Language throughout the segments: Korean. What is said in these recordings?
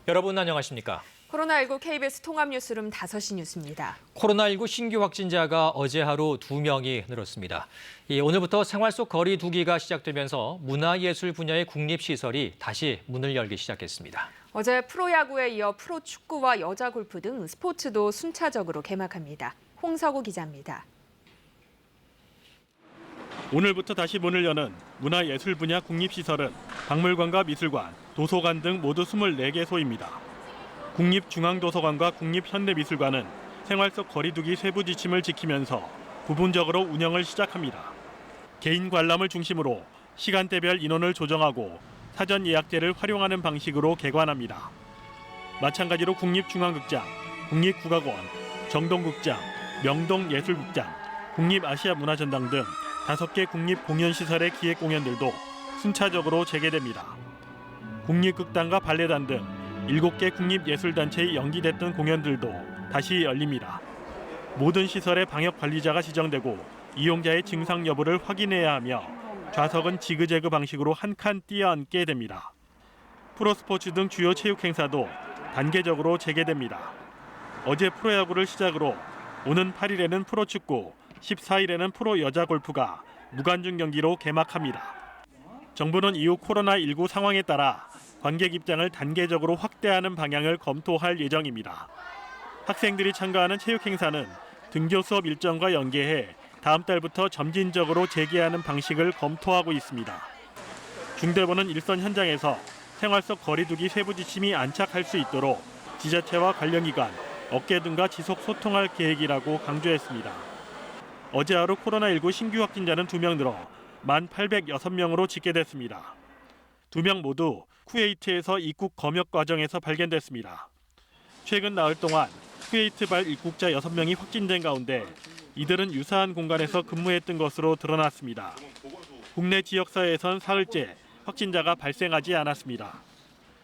여러분 안녕하십니까? 코로나19 KBS 통합뉴스룸 5시 뉴스입니다. 코로나19 신규 확진자가 어제 하루 2명이 늘었습니다. 오늘부터 생활 속 거리 두기가 시작되면서 문화예술 분야의 국립시설이 다시 문을 열기 시작했습니다. 어제 프로야구에 이어 프로축구와 여자 골프 등 스포츠도 순차적으로 개막합니다. 홍석우 기자입니다. 오늘부터 다시 문을 여는 문화예술 분야 국립시설은 박물관과 미술관, 도서관 등 모두 24개소입니다. 국립중앙도서관과 국립현대미술관은 생활 속 거리두기 세부 지침을 지키면서 부분적으로 운영을 시작합니다. 개인 관람을 중심으로 시간대별 인원을 조정하고 사전 예약제를 활용하는 방식으로 개관합니다. 마찬가지로 국립중앙극장, 국립국악원, 정동극장, 명동예술극장, 국립아시아문화전당 등 5개 국립공연시설의 기획 공연들도 순차적으로 재개됩니다. 국립극단과 발레단 등 7개 국립예술단체의 연기됐던 공연들도 다시 열립니다. 모든 시설의 방역관리자가 지정되고 이용자의 증상 여부를 확인해야 하며 좌석은 지그재그 방식으로 한 칸 띄어앉게 됩니다. 프로스포츠 등 주요 체육 행사도 단계적으로 재개됩니다. 어제 프로야구를 시작으로 오는 8일에는 프로축구, 14일에는 프로 여자 골프가 무관중 경기로 개막합니다. 정부는 이후 코로나19 상황에 따라 관객 입장을 단계적으로 확대하는 방향을 검토할 예정입니다. 학생들이 참가하는 체육 행사는 등교 수업 일정과 연계해 다음 달부터 점진적으로 재개하는 방식을 검토하고 있습니다. 중대본은 일선 현장에서 생활 속 거리두기 세부 지침이 안착할 수 있도록 지자체와 관련 기관, 업계 등과 지속 소통할 계획이라고 강조했습니다. 어제 하루 코로나19 신규 확진자는 2명 늘어 1,806명으로 집계됐습니다. 2명 모두 쿠웨이트에서 입국 검역 과정에서 발견됐습니다. 최근 나흘 동안 쿠웨이트발 입국자 6명이 확진된 가운데 이들은 유사한 공간에서 근무했던 것으로 드러났습니다. 국내 지역사회에선 사흘째 확진자가 발생하지 않았습니다.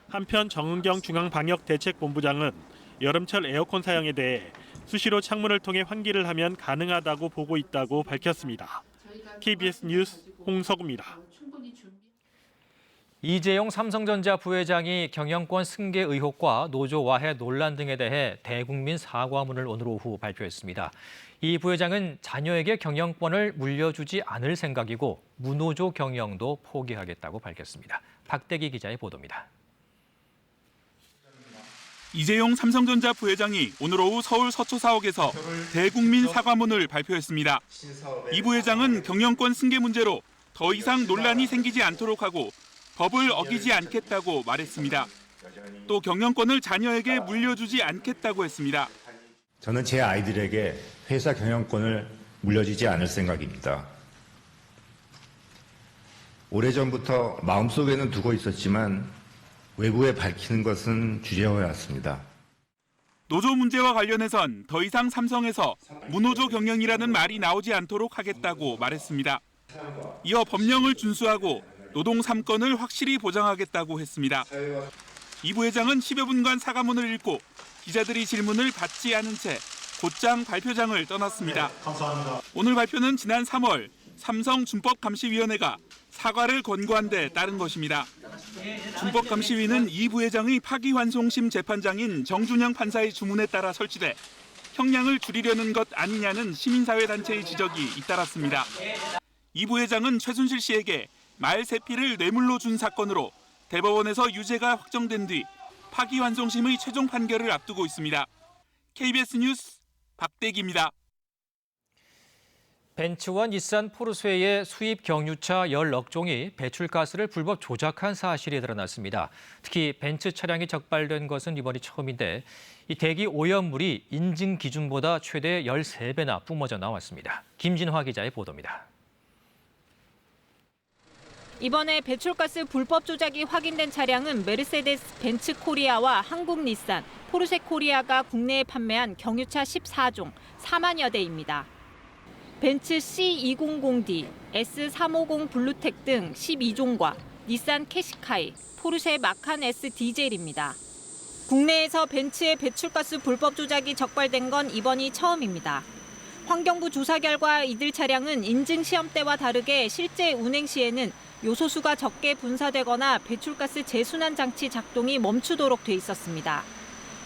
한편 정은경 중앙방역대책본부장은 여름철 에어컨 사용에 대해 수시로 창문을 통해 환기를 하면 가능하다고 보고 있다고 밝혔습니다. KBS 뉴스 홍석우입니다. 이재용 삼성전자 부회장이 경영권 승계 의혹과 노조 와해 논란 등에 대해 대국민 사과문을 오늘 오후 발표했습니다. 이 부회장은 자녀에게 경영권을 물려주지 않을 생각이고 무노조 경영도 포기하겠다고 밝혔습니다. 박대기 기자의 보도입니다. 이재용 삼성전자 부회장이 오늘 오후 서울 서초사옥에서 대국민 사과문을 발표했습니다. 이 부회장은 경영권 승계 문제로 더 이상 논란이 생기지 않도록 하고 법을 어기지 않겠다고 말했습니다. 또 경영권을 자녀에게 물려주지 않겠다고 했습니다. 저는 제 아이들에게 회사 경영권을 물려주지 않을 생각입니다. 오래전부터 마음속에는 두고 있었지만 외부에 밝히는 것은 주저해왔습니다. 노조 문제와 관련해선 더 이상 삼성에서 무노조 경영이라는 말이 나오지 않도록 하겠다고 말했습니다. 이어 법령을 준수하고 노동 3권을 확실히 보장하겠다고 했습니다. 이 부회장은 10여 분간 사과문을 읽고 기자들이 질문을 받지 않은 채 곧장 발표장을 떠났습니다. 오늘 발표는 지난 3월 삼성준법감시위원회가 사과를 권고한 데 따른 것입니다. 준법감시위는 이 부회장의 파기환송심 재판장인 정준영 판사의 주문에 따라 설치돼 형량을 줄이려는 것 아니냐는 시민사회단체의 지적이 잇따랐습니다. 이 부회장은 최순실 씨에게 말 3피를 뇌물로 준 사건으로 대법원에서 유죄가 확정된 뒤 파기환송심의 최종 판결을 앞두고 있습니다. KBS 뉴스 박대기입니다. 벤츠와 닛산 포르쉐의 수입 경유차 10억 종이 배출가스를 불법 조작한 사실이 드러났습니다. 특히 벤츠 차량이 적발된 것은 이번이 처음인데 이 대기 오염물이 인증 기준보다 최대 13배나 뿜어져 나왔습니다. 김진화 기자의 보도입니다. 이번에 배출가스 불법 조작이 확인된 차량은 메르세데스 벤츠 코리아와 한국 닛산, 포르쉐 코리아가 국내에 판매한 경유차 14종, 4만여 대입니다. 벤츠 C200D, S350 블루텍 등 12종과 닛산 캐시카이, 포르쉐 마칸 S 디젤입니다. 국내에서 벤츠의 배출가스 불법 조작이 적발된 건 이번이 처음입니다. 환경부 조사 결과 이들 차량은 인증 시험 때와 다르게 실제 운행 시에는 요소수가 적게 분사되거나 배출가스 재순환 장치 작동이 멈추도록 돼 있었습니다.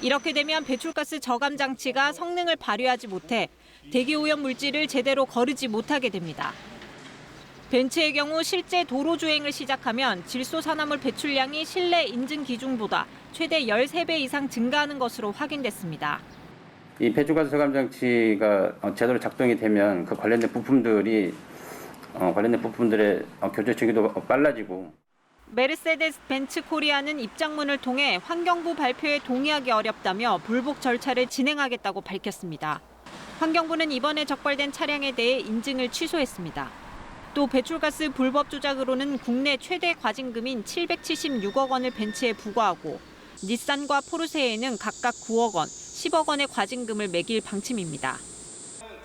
이렇게 되면 배출가스 저감 장치가 성능을 발휘하지 못해 대기 오염 물질을 제대로 거르지 못하게 됩니다. 벤츠의 경우 실제 도로 주행을 시작하면 질소산화물 배출량이 실내 인증 기준보다 최대 13배 이상 증가하는 것으로 확인됐습니다. 이 배출가스 저감 장치가 제대로 작동이 되면 그 관련된 부품들의 교체 주기도 빨라지고. 메르세데스 벤츠 코리아는 입장문을 통해 환경부 발표에 동의하기 어렵다며 불복 절차를 진행하겠다고 밝혔습니다. 환경부는 이번에 적발된 차량에 대해 인증을 취소했습니다. 또 배출가스 불법 조작으로는 국내 최대 과징금인 776억 원을 벤츠에 부과하고 닛산과 포르쉐에는 각각 9억 원, 10억 원의 과징금을 매길 방침입니다.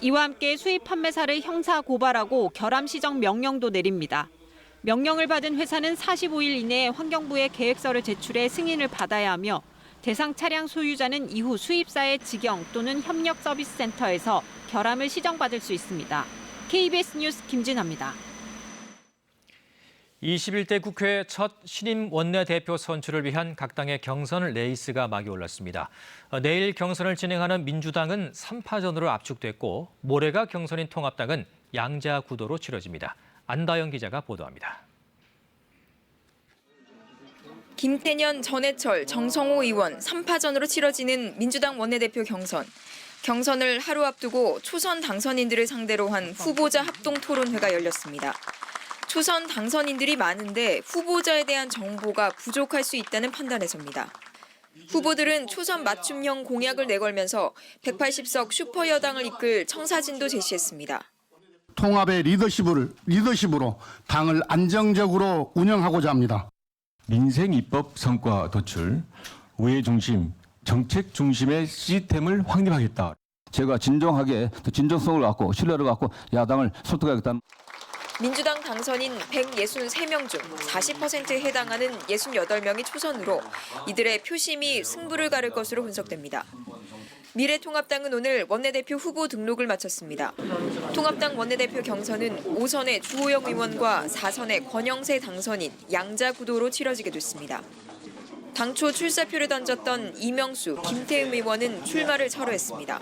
이와 함께 수입 판매사를 형사 고발하고 결함 시정 명령도 내립니다. 명령을 받은 회사는 45일 이내에 환경부에 계획서를 제출해 승인을 받아야 하며 대상 차량 소유자는 이후 수입사의 직영 또는 협력 서비스 센터에서 결함을 시정받을 수 있습니다. KBS 뉴스 김진아입니다. 21대 국회 첫 신임 원내대표 선출을 위한 각 당의 경선 레이스가 막이 올랐습니다. 내일 경선을 진행하는 민주당은 3파전으로 압축됐고 모레가 경선인 통합당은 양자 구도로 치러집니다. 안다영 기자가 보도합니다. 김태년, 전해철, 정성호 의원 3파전으로 치러지는 민주당 원내대표 경선. 경선을 하루 앞두고 초선 당선인들을 상대로 한 후보자 합동 토론회가 열렸습니다. 초선 당선인들이 많은데 후보자에 대한 정보가 부족할 수 있다는 판단에서입니다. 후보들은 초선 맞춤형 공약을 내걸면서 180석 슈퍼여당을 이끌 청사진도 제시했습니다. 통합의 리더십으로 당을 안정적으로 운영하고자 합니다. 민생 입법 성과 도출, 의회 중심, 정책 중심의 시스템을 확립하겠다. 제가 진정하게 진정성을 갖고 신뢰를 갖고 야당을 설득하겠다. 민주당 당선인 163명 중 40%에 해당하는 68명이 초선으로 이들의 표심이 승부를 가를 것으로 분석됩니다. 미래통합당은 오늘 원내대표 후보 등록을 마쳤습니다. 통합당 원내대표 경선은 5선의 주호영 의원과 4선의 권영세 당선인 양자 구도로 치러지게 됐습니다. 당초 출사표를 던졌던 이명수, 김태흠 의원은 출마를 철회했습니다.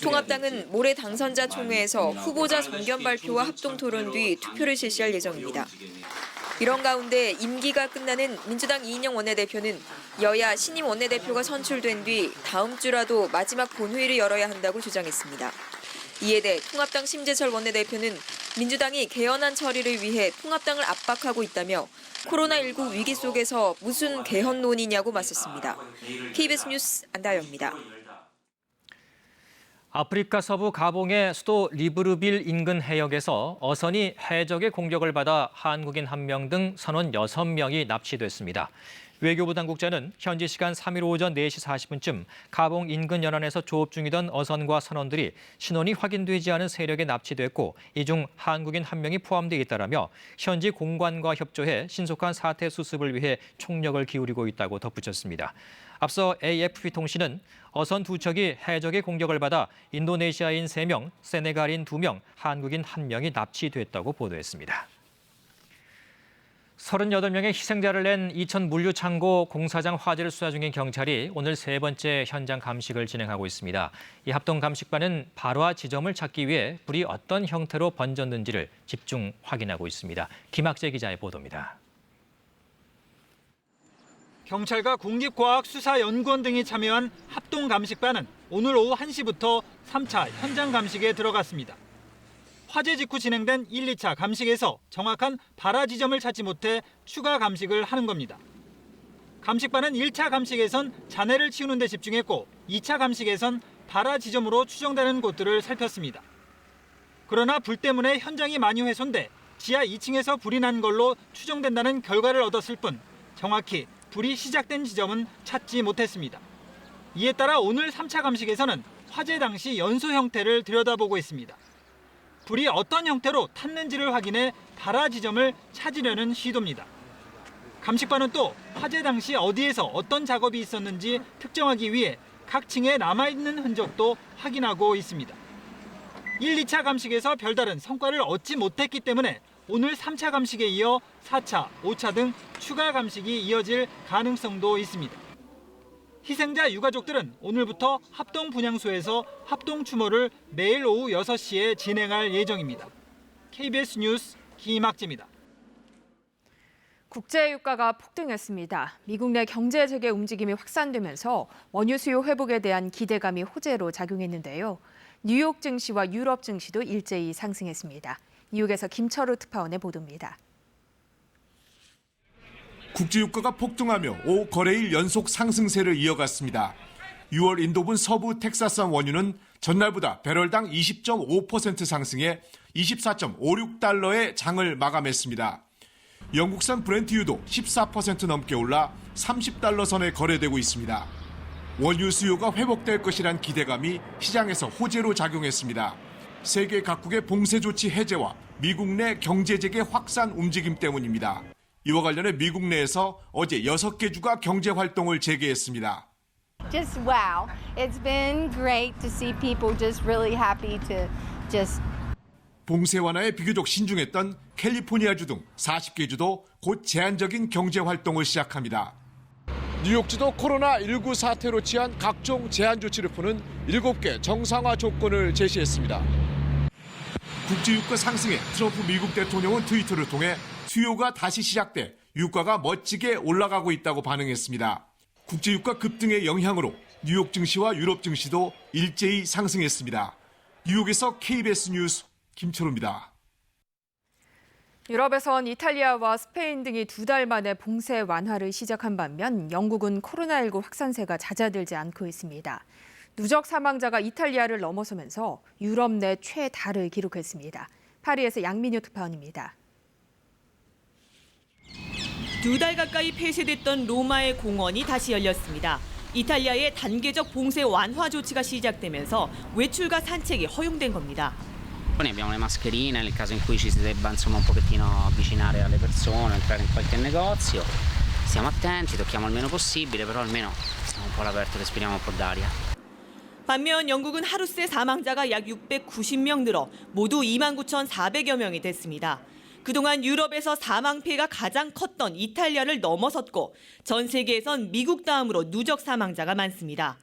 통합당은 모레 당선자 총회에서 후보자 정견 발표와 합동 토론 뒤 투표를 실시할 예정입니다. 이런 가운데 임기가 끝나는 민주당 이인영 원내대표는 여야 신임 원내대표가 선출된 뒤 다음 주라도 마지막 본회의를 열어야 한다고 주장했습니다. 이에 대해 통합당 심재철 원내대표는 민주당이 개헌안 처리를 위해 통합당을 압박하고 있다며 코로나19 위기 속에서 무슨 개헌론이냐고 맞섰습니다. KBS 뉴스 안다영입니다. 아프리카 서부 가봉의 수도 리브르빌 인근 해역에서 어선이 해적의 공격을 받아 한국인 1명 등 선원 6명이 납치됐습니다. 외교부 당국자는 현지 시간 3일 오전 4시 40분쯤 가봉 인근 연안에서 조업 중이던 어선과 선원들이 신원이 확인되지 않은 세력에 납치됐고 이 중 한국인 1명이 포함되어 있다라며 현지 공관과 협조해 신속한 사태 수습을 위해 총력을 기울이고 있다고 덧붙였습니다. 앞서 AFP 통신은 어선 2척이 해적의 공격을 받아 인도네시아인 3명, 세네갈인 2명, 한국인 1명이 납치됐다고 보도했습니다. 38명의 희생자를 낸 이천 물류창고 공사장 화재를 수사 중인 경찰이 오늘 3번째 현장 감식을 진행하고 있습니다. 이 합동 감식반은 발화 지점을 찾기 위해 불이 어떤 형태로 번졌는지를 집중 확인하고 있습니다. 김학재 기자의 보도입니다. 경찰과 국립과학수사연구원 등이 참여한 합동 감식반은 오늘 오후 1시부터 3차 현장 감식에 들어갔습니다. 화재 직후 진행된 1, 2차 감식에서 정확한 발화 지점을 찾지 못해 추가 감식을 하는 겁니다. 감식반은 1차 감식에선 잔해를 치우는 데 집중했고 2차 감식에선 발화 지점으로 추정되는 곳들을 살폈습니다. 그러나 불 때문에 현장이 많이 훼손돼 지하 2층에서 불이 난 걸로 추정된다는 결과를 얻었을 뿐 정확히 불이 시작된 지점은 찾지 못했습니다. 이에 따라 오늘 3차 감식에서는 화재 당시 연소 형태를 들여다보고 있습니다. 불이 어떤 형태로 탔는지를 확인해 발화 지점을 찾으려는 시도입니다. 감식반은 또 화재 당시 어디에서 어떤 작업이 있었는지 특정하기 위해 각 층에 남아있는 흔적도 확인하고 있습니다. 1, 2차 감식에서 별다른 성과를 얻지 못했기 때문에 오늘 3차 감식에 이어 4차, 5차 등 추가 감식이 이어질 가능성도 있습니다. 희생자 유가족들은 오늘부터 합동 분향소에서 합동 추모를 내일 오후 6시에 진행할 예정입니다. KBS 뉴스 김학지입니다. 국제 유가가 폭등했습니다. 미국 내 경제 재개 움직임이 확산되면서 원유 수요 회복에 대한 기대감이 호재로 작용했는데요. 뉴욕 증시와 유럽 증시도 일제히 상승했습니다. 뉴욕에서 김철우 특파원의 보도입니다. 국제유가가 폭등하며 5거래일 연속 상승세를 이어갔습니다. 6월 인도분 서부 텍사스산 원유는 전날보다 배럴당 20.5% 상승해 24.56달러의 장을 마감했습니다. 영국산 브렌트유도 14% 넘게 올라 30달러 선에 거래되고 있습니다. 원유 수요가 회복될 것이란 기대감이 시장에서 호재로 작용했습니다. 세계 각국의 봉쇄 조치 해제와 미국 내 경제 재개 확산 움직임 때문입니다. 이와 관련해 미국 내에서 어제 6개 주가 경제 활동을 재개했습니다. Just wow. It's been great to see people just really happy to just 봉쇄 완화에 비교적 신중했던 캘리포니아주 등 40개 주도 곧 제한적인 경제 활동을 시작합니다. 뉴욕주도 코로나19 사태로 취한 각종 제한 조치를 푸는 7개 정상화 조건을 제시했습니다. 국제유가 상승에 트럼프 미국 대통령은 트위터를 통해 수요가 다시 시작돼 유가가 멋지게 올라가고 있다고 반응했습니다. 국제유가 급등의 영향으로 뉴욕 증시와 유럽 증시도 일제히 상승했습니다. 뉴욕에서 KBS 뉴스 김철우입니다. 유럽에선 이탈리아와 스페인 등이 2달 만에 봉쇄 완화를 시작한 반면 영국은 코로나19 확산세가 잦아들지 않고 있습니다. 누적 사망자가 이탈리아를 넘어서면서 유럽 내 최다를 기록했습니다. 파리에서 양민효 특파원입니다. 2달 가까이 폐쇄됐던 로마의 공원이 다시 열렸습니다. 이탈리아의 단계적 봉쇄 완화 조치가 시작되면서 외출과 산책이 허용된 겁니다. Noi abbiamo le mascherine nel caso in cui ci si debba insomma un pochettino avvicinare alle persone, entrare in qualche negozio. Stiamo attenti, tocchiamo il meno possibile, però almeno stiamo un po' all'aperto, respiriamo un po' d'aria. 반면 영국은 하루 새 사망자가 약 690명 늘어 모두 29,400여 명이 됐습니다. 그동안 유럽에서 사망 피해가 가장 컸던 이탈리아를 넘어섰고 전 세계에선 미국 다음으로 누적 사망자가 많습니다.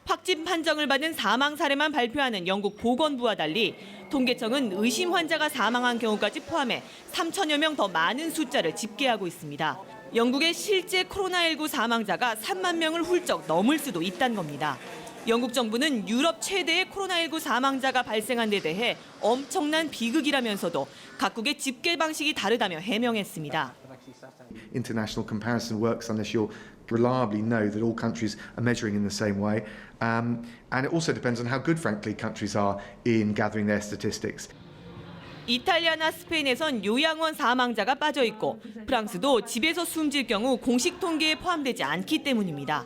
확진 판정을 받은 사망 사례만 발표하는 영국 보건부와 달리 통계청은 의심 환자가 사망한 경우까지 포함해 3천여 명 더 많은 숫자를 집계하고 있습니다. 영국의 실제 코로나19 사망자가 3만 명을 훌쩍 넘을 수도 있다는 겁니다. 영국 정부는 유럽 최대의 코로나19 사망자가 발생한 데 대해 엄청난 비극이라면서도 각국의 집계 방식이 다르다며 해명했습니다. International comparison works unless you reliably know that all countries are measuring in the same way. And it also depends on how good, frankly, countries are in gathering their statistics. 이탈리아나 스페인에선 요양원 사망자가 빠져 있고 프랑스도 집에서 숨질 경우 공식 통계에 포함되지 않기 때문입니다.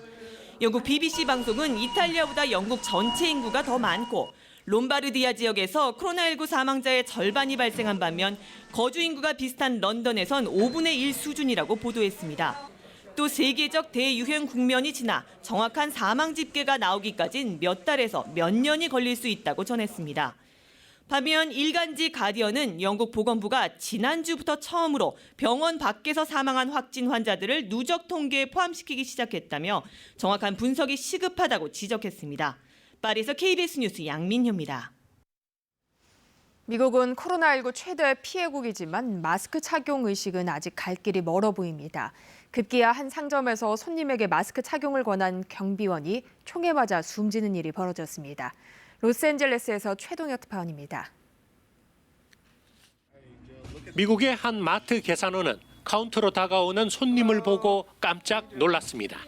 영국 BBC 방송은 이탈리아보다 영국 전체 인구가 더 많고 롬바르디아 지역에서 코로나19 사망자의 절반이 발생한 반면 거주 인구가 비슷한 런던에선 5분의 1 수준이라고 보도했습니다. 또 세계적 대유행 국면이 지나 정확한 사망 집계가 나오기까진 몇 달에서 몇 년이 걸릴 수 있다고 전했습니다. 반면 일간지 가디언은 영국 보건부가 지난주부터 처음으로 병원 밖에서 사망한 확진 환자들을 누적 통계에 포함시키기 시작했다며 정확한 분석이 시급하다고 지적했습니다. 파리에서 KBS 뉴스 양민효입니다. 미국은 코로나19 최대 피해국이지만 마스크 착용 의식은 아직 갈 길이 멀어 보입니다. 급기야 한 상점에서 손님에게 마스크 착용을 권한 경비원이 총에 맞아 숨지는 일이 벌어졌습니다. 로스앤젤레스에서 최동혁 특파원입니다. 미국의 한 마트 계산원은 카운터로 다가오는 손님을 보고 깜짝 놀랐습니다.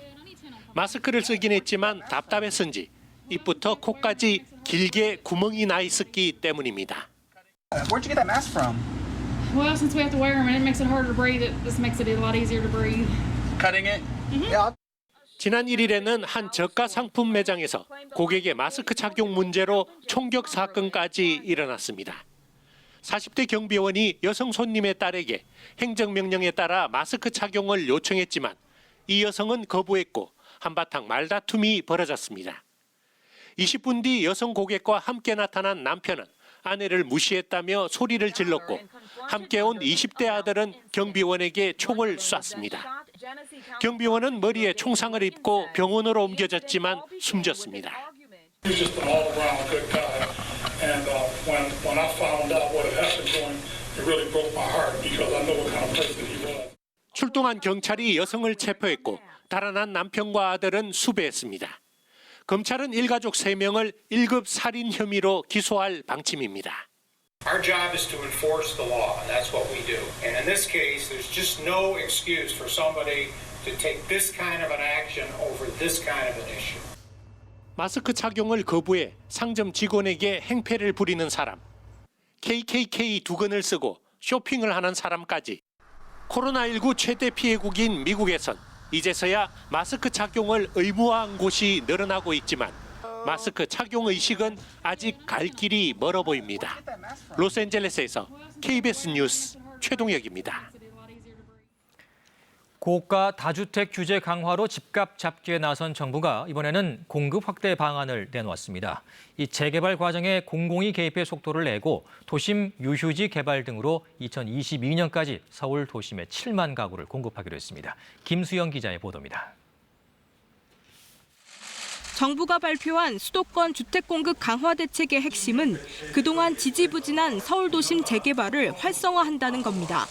마스크를 쓰긴 했지만 답답했은지 입부터 코까지 길게 구멍이 나 있었기 때문입니다. Where'd you get that mask from? Well, since we have to wear them and it makes it harder to breathe, this makes it a lot easier to breathe. Cutting it? Yeah. 지난 1일에는 한 저가 상품 매장에서 고객의 마스크 착용 문제로 총격 사건까지 일어났습니다. 40대 경비원이 여성 손님의 딸에게 행정명령에 따라 마스크 착용을 요청했지만 이 여성은 거부했고 한바탕 말다툼이 벌어졌습니다. 20분 뒤 여성 고객과 함께 나타난 남편은 아내를 무시했다며 소리를 질렀고 함께 온 20대 아들은 경비원에게 총을 쐈습니다. 경비원은 머리에 총상을 입고 병원으로 옮겨졌지만 숨졌습니다. 출동한 경찰이 여성을 체포했고 달아난 남편과 아들은 수배했습니다. 검찰은 일가족 3명을 1급 살인 혐의로 기소할 방침입니다. Our job is to enforce the law, and that's what we do. And in this case, there's just no excuse for somebody to take this kind of an action over this kind of an issue. 마스크 착용을 거부해 상점 직원에게 행패를 부리는 사람, KKK 두건을 쓰고 쇼핑을 하는 사람까지 코로나19 최대 피해국인 미국에선 이제서야 마스크 착용을 의무화한 곳이 늘어나고 있지만 마스크 착용 의식은 아직 갈 길이 멀어 보입니다. 로스앤젤레스에서 KBS 뉴스 최동혁입니다. 고가 다주택 규제 강화로 집값 잡기에 나선 정부가 이번에는 공급 확대 방안을 내놓았습니다. 이 재개발 과정에 공공이 개입해 속도를 내고 도심 유휴지 개발 등으로 2022년까지 서울 도심에 7만 가구를 공급하기로 했습니다. 김수영 기자의 보도입니다. 정부가 발표한 수도권 주택 공급 강화 대책의 핵심은 그동안 지지부진한 서울 도심 재개발을 활성화한다는 겁니다.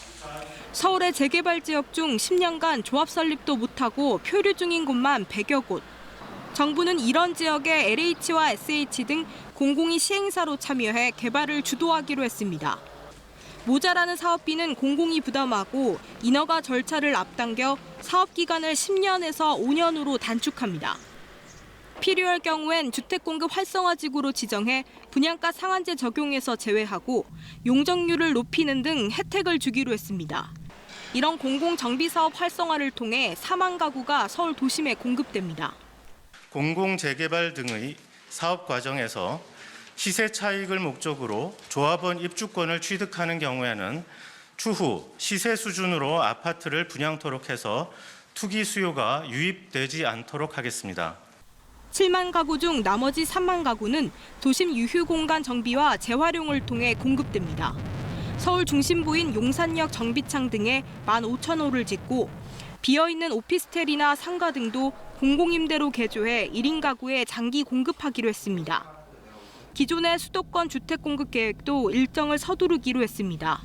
서울의 재개발 지역 중 10년간 조합 설립도 못하고 표류 중인 곳만 100여 곳. 정부는 이런 지역에 LH와 SH 등 공공이 시행사로 참여해 개발을 주도하기로 했습니다. 모자라는 사업비는 공공이 부담하고 인허가 절차를 앞당겨 사업 기간을 10년에서 5년으로 단축합니다. 필요할 경우엔 주택공급 활성화지구로 지정해 분양가 상한제 적용에서 제외하고 용적률을 높이는 등 혜택을 주기로 했습니다. 이런 공공정비사업 활성화를 통해 4만 가구가 서울 도심에 공급됩니다. 공공재개발 등의 사업 과정에서 시세 차익을 목적으로 조합원 입주권을 취득하는 경우에는 추후 시세 수준으로 아파트를 분양토록 해서 투기 수요가 유입되지 않도록 하겠습니다. 7만 가구 중 나머지 3만 가구는 도심 유휴 공간 정비와 재활용을 통해 공급됩니다. 서울 중심부인 용산역 정비창 등에 15,000호를 짓고 비어있는 오피스텔이나 상가 등도 공공임대로 개조해 1인 가구에 장기 공급하기로 했습니다. 기존의 수도권 주택 공급 계획도 일정을 서두르기로 했습니다.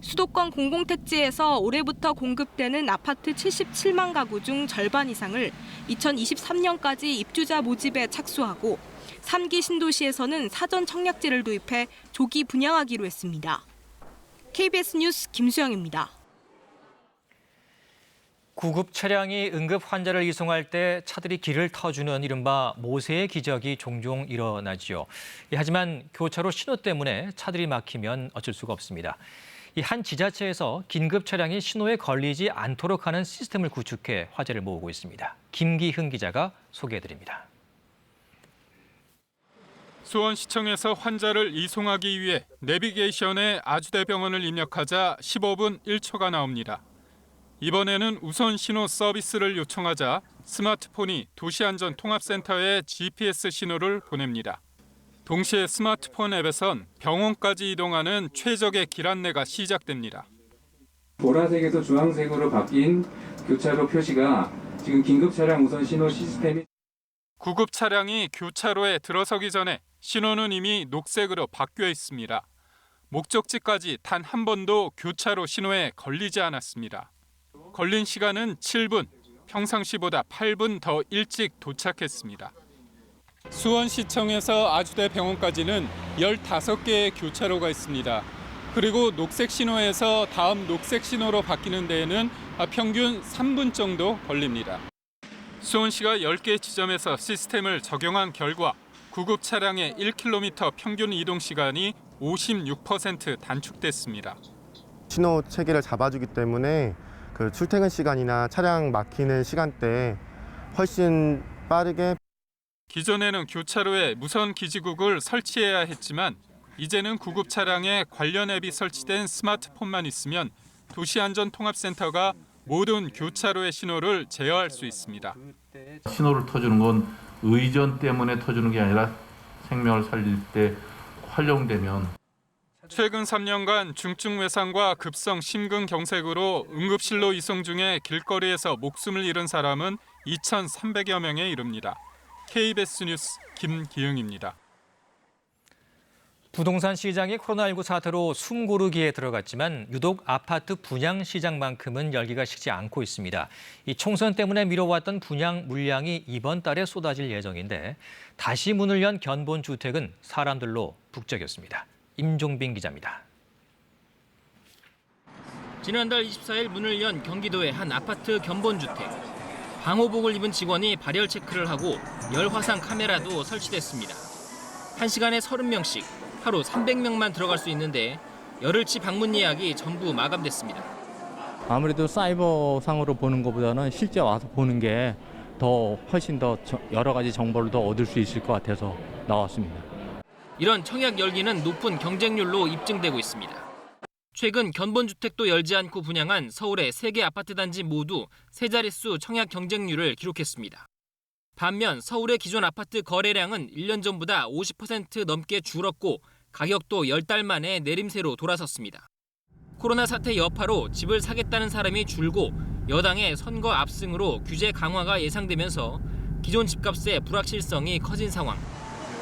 수도권 공공택지에서 올해부터 공급되는 아파트 77만 가구 중 절반 이상을 2023년까지 입주자 모집에 착수하고 3기 신도시에서는 사전 청약제를 도입해 조기 분양하기로 했습니다. KBS 뉴스 김수영입니다. 구급 차량이 응급 환자를 이송할 때 차들이 길을 터주는 이른바 모세의 기적이 종종 일어나지요. 하지만 교차로 신호 때문에 차들이 막히면 어쩔 수가 없습니다. 이 한 지자체에서 긴급 차량이 신호에 걸리지 않도록 하는 시스템을 구축해 화제를 모으고 있습니다. 김기흥 기자가 소개해드립니다. 수원시청에서 환자를 이송하기 위해 내비게이션에 아주대병원을 입력하자 15분 1초가 나옵니다. 이번에는 우선 신호 서비스를 요청하자 스마트폰이 도시안전통합센터에 GPS 신호를 보냅니다. 동시에 스마트폰 앱에선 병원까지 이동하는 최적의 길 안내가 시작됩니다. 보라색에서 주황색으로 바뀐 교차로 표시가 지금 긴급 차량 우선 신호 시스템이 구급 차량이 교차로에 들어서기 전에 신호는 이미 녹색으로 바뀌어 있습니다. 목적지까지 단 한 번도 교차로 신호에 걸리지 않았습니다. 걸린 시간은 7분, 평상시보다 8분 더 일찍 도착했습니다. 수원시청에서 아주대병원까지는 15개의 교차로가 있습니다. 그리고 녹색 신호에서 다음 녹색 신호로 바뀌는 데에는 평균 3분 정도 걸립니다. 수원시가 10개 지점에서 시스템을 적용한 결과 구급 차량의 1km 평균 이동 시간이 56% 단축됐습니다. 신호 체계를 잡아주기 때문에 그 출퇴근 시간이나 차량 막히는 시간대에 훨씬 빠르게. 기존에는 교차로에 무선 기지국을 설치해야 했지만 이제는 구급 차량에 관련 앱이 설치된 스마트폰만 있으면 도시안전통합센터가 모든 교차로의 신호를 제어할 수 있습니다. 신호를 터주는 건 의전 때문에 터주는 게 아니라 생명을 살릴 때 활용되면 최근 3년간 중증 외상과 급성 심근경색으로 응급실로 이송 중에 길거리에서 목숨을 잃은 사람은 2,300여 명에 이릅니다. KBS 뉴스 김기흥입니다. 부동산 시장이 코로나19 사태로 숨고르기에 들어갔지만 유독 아파트 분양 시장만큼은 열기가 식지 않고 있습니다. 이 총선 때문에 미뤄왔던 분양 물량이 이번 달에 쏟아질 예정인데 다시 문을 연 견본주택은 사람들로 북적였습니다. 임종빈 기자입니다. 지난달 24일 문을 연 경기도의 한 아파트 견본주택. 방호복을 입은 직원이 발열 체크를 하고 열화상 카메라도 설치됐습니다. 1시간에 30명씩 하루 300명만 들어갈 수 있는데 열흘치 방문 예약이 전부 마감됐습니다. 아무래도 사이버상으로 보는 것보다는 실제 와서 보는 게 훨씬 더 여러 가지 정보를 더 얻을 수 있을 것 같아서 나왔습니다. 이런 청약 열기는 높은 경쟁률로 입증되고 있습니다. 최근 견본주택도 열지 않고 분양한 서울의 3개 아파트 단지 모두 세 자릿수 청약 경쟁률을 기록했습니다. 반면 서울의 기존 아파트 거래량은 1년 전보다 50% 넘게 줄었고 가격도 10달 만에 내림세로 돌아섰습니다. 코로나 사태 여파로 집을 사겠다는 사람이 줄고 여당의 선거 압승으로 규제 강화가 예상되면서 기존 집값의 불확실성이 커진 상황.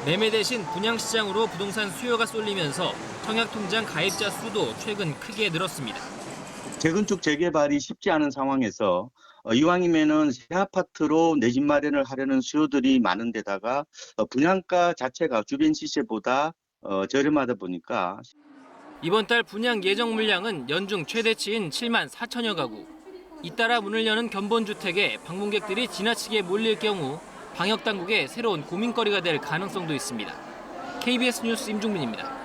매매 대신 분양시장으로 부동산 수요가 쏠리면서 청약통장 가입자 수도 최근 크게 늘었습니다. 재건축 재개발이 쉽지 않은 상황에서 이왕이면은 새 아파트로 내 집 마련을 하려는 수요들이 많은 데다가 분양가 자체가 주변 시세보다 저렴하다 보니까 이번 달 분양 예정 물량은 연중 최대치인 7만 4천여 가구. 잇따라 문을 여는 견본주택에 방문객들이 지나치게 몰릴 경우 방역당국의 새로운 고민거리가 될 가능성도 있습니다. KBS 뉴스 임종민입니다.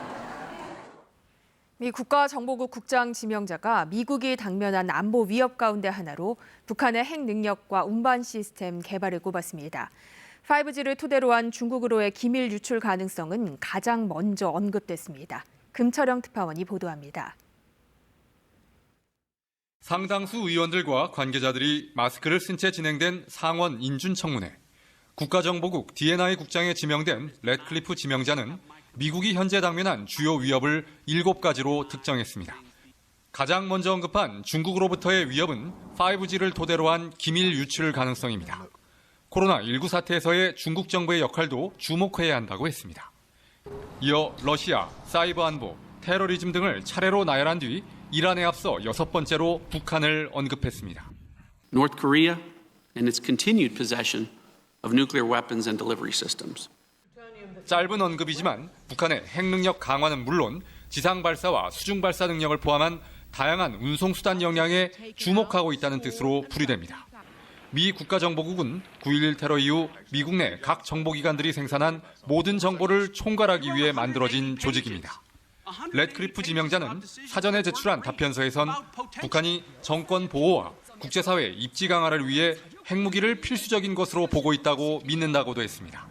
미 국가정보국 국장 지명자가 미국이 당면한 안보 위협 가운데 하나로 북한의 핵 능력과 운반 시스템 개발을 꼽았습니다. 5G를 토대로 한 중국으로의 기밀 유출 가능성은 가장 먼저 언급됐습니다. 금철영 특파원이 보도합니다. 상당수 의원들과 관계자들이 마스크를 쓴 채 진행된 상원 인준청문회. 국가정보국 D&I 국장에 지명된 래드클리프 지명자는 미국이 현재 당면한 주요 위협을 7가지로 특정했습니다. 가장 먼저 언급한 중국으로부터의 위협은 5G를 토대로 한 기밀 유출 가능성입니다. 코로나19 사태에서의 중국 정부의 역할도 주목해야 한다고 했습니다. 이어 러시아, 사이버 안보, 테러리즘 등을 차례로 나열한 뒤 이란에 앞서 6번째로 북한을 언급했습니다. North Korea and its continued possession of nuclear weapons and delivery systems. 짧은 언급이지만 북한의 핵 능력 강화는 물론 지상 발사와 수중 발사 능력을 포함한 다양한 운송 수단 역량에 주목하고 있다는 뜻으로 풀이됩니다. 미 국가정보국은 9.11 테러 이후 미국 내 각 정보기관들이 생산한 모든 정보를 총괄하기 위해 만들어진 조직입니다. 래드클리프 지명자는 사전에 제출한 답변서에선 북한이 정권 보호와 국제사회 입지 강화를 위해 핵무기를 필수적인 것으로 보고 있다고 믿는다고도 했습니다.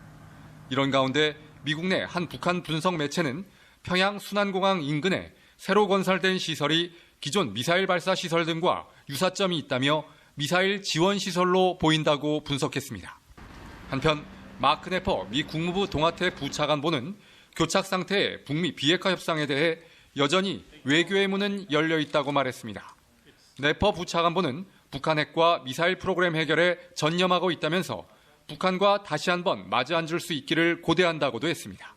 이런 가운데 미국 내 한 북한 분석 매체는 평양 순안공항 인근에 새로 건설된 시설이 기존 미사일 발사 시설 등과 유사점이 있다며 미사일 지원 시설로 보인다고 분석했습니다. 한편 마크 네퍼 미 국무부 동아태 부차관보는 교착 상태의 북미 비핵화 협상에 대해 여전히 외교의 문은 열려 있다고 말했습니다. 네퍼 부차관보는 북한 핵과 미사일 프로그램 해결에 전념하고 있다면서 북한과 다시 한번 마주 앉을 수 있기를 고대한다고도 했습니다.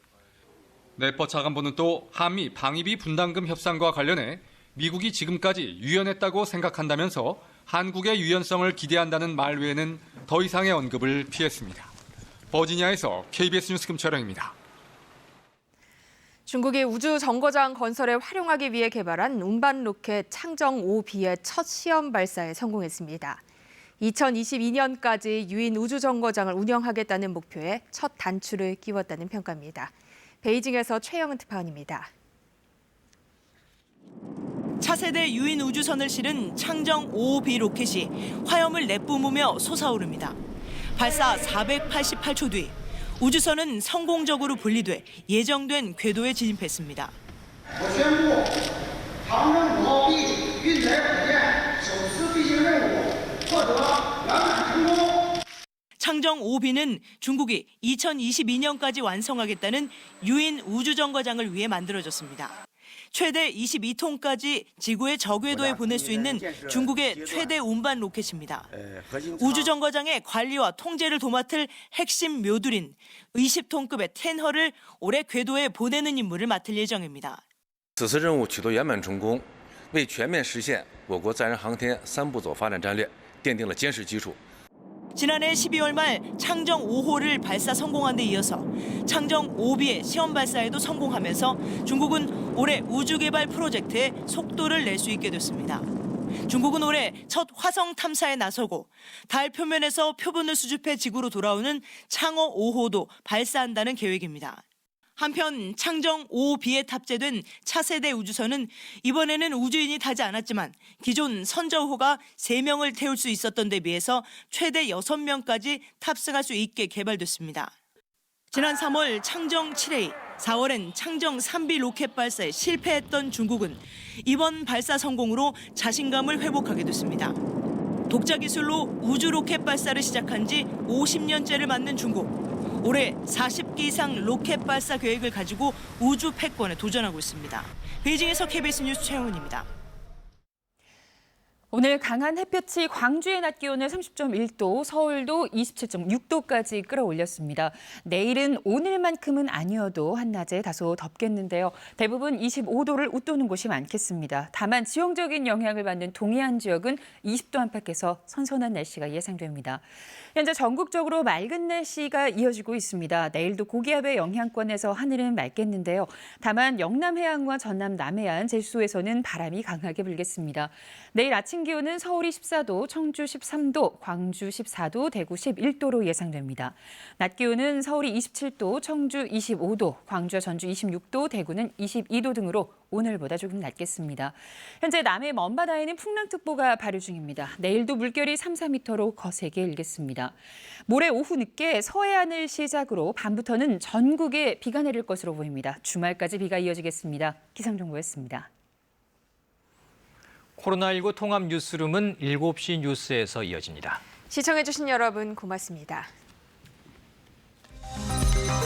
네퍼 차관보는 또 한미 방위비 분담금 협상과 관련해 미국이 지금까지 유연했다고 생각한다면서 한국의 유연성을 기대한다는 말 외에는 더 이상의 언급을 피했습니다. 버지니아에서 KBS 뉴스 금철영입니다. 중국이 우주 정거장 건설에 활용하기 위해 개발한 운반 로켓 창정-5B의 첫 시험 발사에 성공했습니다. 2022년까지 유인 우주 정거장을 운영하겠다는 목표에 첫 단추를 끼웠다는 평가입니다. 베이징에서 최영은 특파원입니다. 차세대 유인 우주선을 실은 창정-5B 로켓이 화염을 내뿜으며 솟아오릅니다. 발사 488초 뒤 우주선은 성공적으로 분리돼 예정된 궤도에 진입했습니다. 창정 5B는 중국이 2022년까지 완성하겠다는 유인 우주정거장을 위해 만들어졌습니다. 최대 22톤까지 지구의 저궤도에 보낼 수 있는 중국의 최대 운반 로켓입니다. 우주정거장의 관리와 통제를 도맡을 핵심 묘들인 20톤급의 텐허를 올해 궤도에 보내는 임무를 맡을 예정입니다. 此次任务取得圆满成功，为全面实现我国载人航天3步走发展战略奠定了坚实基础。 지난해 12월 말 창정 5호를 발사 성공한 데 이어서 창정 5B의 시험 발사에도 성공하면서 중국은 올해 우주 개발 프로젝트에 속도를 낼 수 있게 됐습니다. 중국은 올해 첫 화성 탐사에 나서고 달 표면에서 표본을 수집해 지구로 돌아오는 창어 5호도 발사한다는 계획입니다. 한편 창정 5B에 탑재된 차세대 우주선은 이번에는 우주인이 타지 않았지만 기존 선저호가 3명을 태울 수 있었던 데 비해서 최대 6명까지 탑승할 수 있게 개발됐습니다. 지난 3월 창정 7A, 4월엔 창정 3B 로켓 발사에 실패했던 중국은 이번 발사 성공으로 자신감을 회복하게 됐습니다. 독자 기술로 우주 로켓 발사를 시작한 지 50년째를 맞는 중국. 올해 40기 이상 로켓 발사 계획을 가지고 우주 패권에 도전하고 있습니다. 베이징에서 KBS 뉴스 최영훈입니다. 오늘 강한 햇볕이 광주의 낮 기온을 30.1도, 서울도 27.6도까지 끌어올렸습니다. 내일은 오늘만큼은 아니어도 한낮에 다소 덥겠는데요. 대부분 25도를 웃도는 곳이 많겠습니다. 다만 지형적인 영향을 받는 동해안 지역은 20도 안팎에서 선선한 날씨가 예상됩니다. 현재 전국적으로 맑은 날씨가 이어지고 있습니다. 내일도 고기압의 영향권에서 하늘은 맑겠는데요. 다만 영남 해안과 전남 남해안, 제주도에서는 바람이 강하게 불겠습니다. 내일 아침 기온은 서울이 14도, 청주 13도, 광주 14도, 대구 11도로 예상됩니다. 낮 기온은 서울이 27도, 청주 25도, 광주와 전주 26도, 대구는 22도 등으로 오늘보다 조금 낮겠습니다. 현재 남해 먼바다에는 풍랑특보가 발효 중입니다. 내일도 물결이 3, 4m로 거세게 일겠습니다. 모레 오후 늦게 서해안을 시작으로 밤부터는 전국에 비가 내릴 것으로 보입니다. 주말까지 비가 이어지겠습니다. 기상정보였습니다. 코로나19 통합 뉴스룸은 7시 뉴스에서 이어집니다. 시청해주신 여러분 고맙습니다.